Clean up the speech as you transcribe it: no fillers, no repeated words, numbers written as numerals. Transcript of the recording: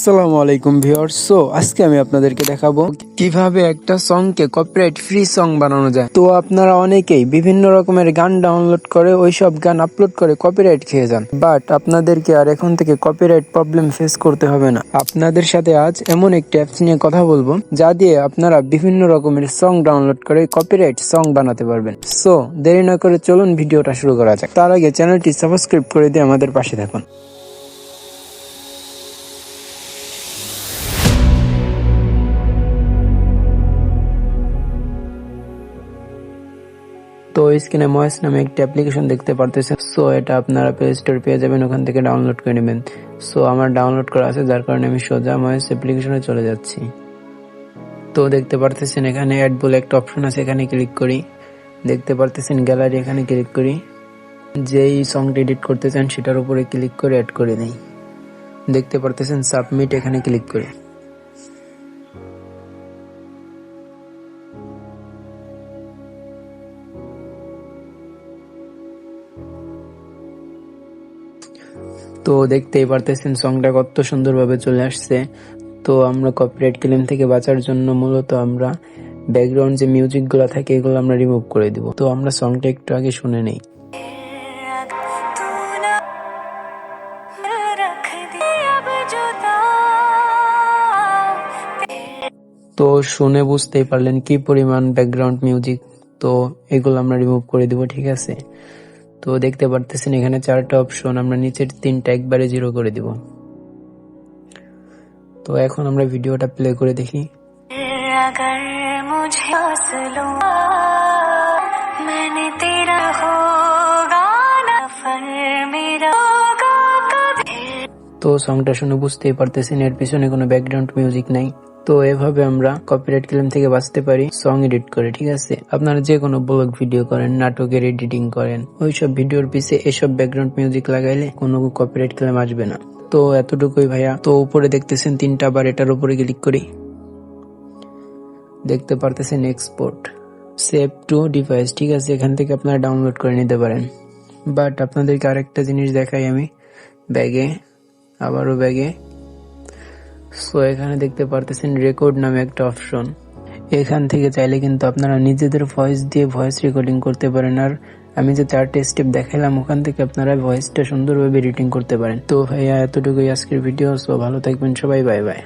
আসসালামু আলাইকুম ভিউয়ার্স। আজকে আমি আপনাদেরকে দেখাবো কিভাবে একটা সংকে কপিরাইট ফ্রি সং বানানো যায়। তো আপনারা অনেকেই বিভিন্ন রকমের গান ডাউনলোড করে ওইসব গান আপলোড করে কপিরাইট খেয়ে যান, বাট আপনাদেরকে আর এখন থেকে কপিরাইট প্রবলেম ফেস করতে হবে না। আপনাদের সাথে আজ এমন একটি অ্যাপস নিয়ে কথা বলবো যা দিয়ে আপনারা বিভিন্ন রকমের সং ডাউনলোড করে কপিরাইট সং বানাতে পারবেন। সো দেরি না করে চলুন ভিডিওটা শুরু করা যাক। তার আগে চ্যানেলটি সাবস্ক্রাইব করে দিয়ে আমাদের পাশে থাকুন। তো স্ক্রিনে ময়েস নামে একটি অ্যাপ্লিকেশন দেখতে পারতেছেন। সো এটা আপনারা প্লে স্টোর পেয়ে যাবেন, ওখান থেকে ডাউনলোড করে নেবেন। সো আমার ডাউনলোড করা আছে, যার কারণে আমি সোজা ময়েস অ্যাপ্লিকেশনে চলে যাচ্ছি। তো দেখতে পারতেছেন এখানে অ্যাড বলে একটা অপশন আছে, এখানে ক্লিক করি। দেখতে পারতেছেন গ্যালারি, এখানে ক্লিক করি। যেই সংটি এডিট করতে চান সেটার উপরে ক্লিক করে অ্যাড করে নেই। দেখতে পারতেছেন সাবমিট, এখানে ক্লিক করি। তো দেখতেই পারতেছেন সংটা কত সুন্দরভাবে চলে আসছে। তো আমরা কপিরাইট ক্লেম থেকে বাঁচার জন্য মূলত আমরা ব্যাকগ্রাউন্ড যে মিউজিক গুলা থাকে এগুলো আমরা রিমুভ করে দিব। তো আমরা সংটা একটু আগে শুনে নেই। তো শুনে বুঝতেই পারলেন কি পরিমাণ ব্যাকগ্রাউন্ড মিউজিক। তো এগুলো আমরা রিমুভ করে দিব, ঠিক আছে। তো দেখতে পারতেছেন এখানে 4টা অপশন, আমরা নিচের 3টা একবারে 0 করে দিব। তো এখন আমরা ভিডিওটা প্লে করে দেখি। তো সংটা শুনে বুঝতেই পারতেছেন এর পিছনে কোনো ব্যাকগ্রাউন্ড মিউজিক নাই। তো এভাবে আমরা কপিরাইট ক্লেম থেকে বাঁচতে পারি সং এডিট করে, ঠিক আছে। আপনারা যে কোনো ব্লগ ভিডিও করেন, নাটকের এডিটিং করেন, ওইসব ভিডিওর পিছে এসব ব্যাকগ্রাউন্ড মিউজিক লাগাইলে কোনো কপিরাইট ক্লেম আসবে না। তো এতটুকুই ভাইয়া। তো উপরে দেখতেছেন 3টা বার, এটার উপরে ক্লিক করি। দেখতে পারতেছেন এক্সপোর্ট সেভ টু ডিভাইস, ঠিক আছে। এখান থেকে আপনারা ডাউনলোড করে নিতে পারেন। বাট আপনাদেরকে আরেকটা জিনিস দেখাই আমি, ব্যাগে, আবারও ব্যাগে। সো এখানে দেখতে পারতেছেন রেকর্ড নামে একটা অপশন, এখান থেকে চাইলে কিন্তু আপনারা নিজেদের ভয়েস দিয়ে ভয়েস রেকর্ডিং করতে পারেন। আর আমি যে 4টা স্টেপ দেখাইলাম ওখান থেকে আপনারা ভয়েসটা সুন্দরভাবে এডিটিং করতে পারেন। তো ভাইয়া এতটুকুই আজকের ভিডিও। সো ভালো থাকবেন সবাই, বাই বাই।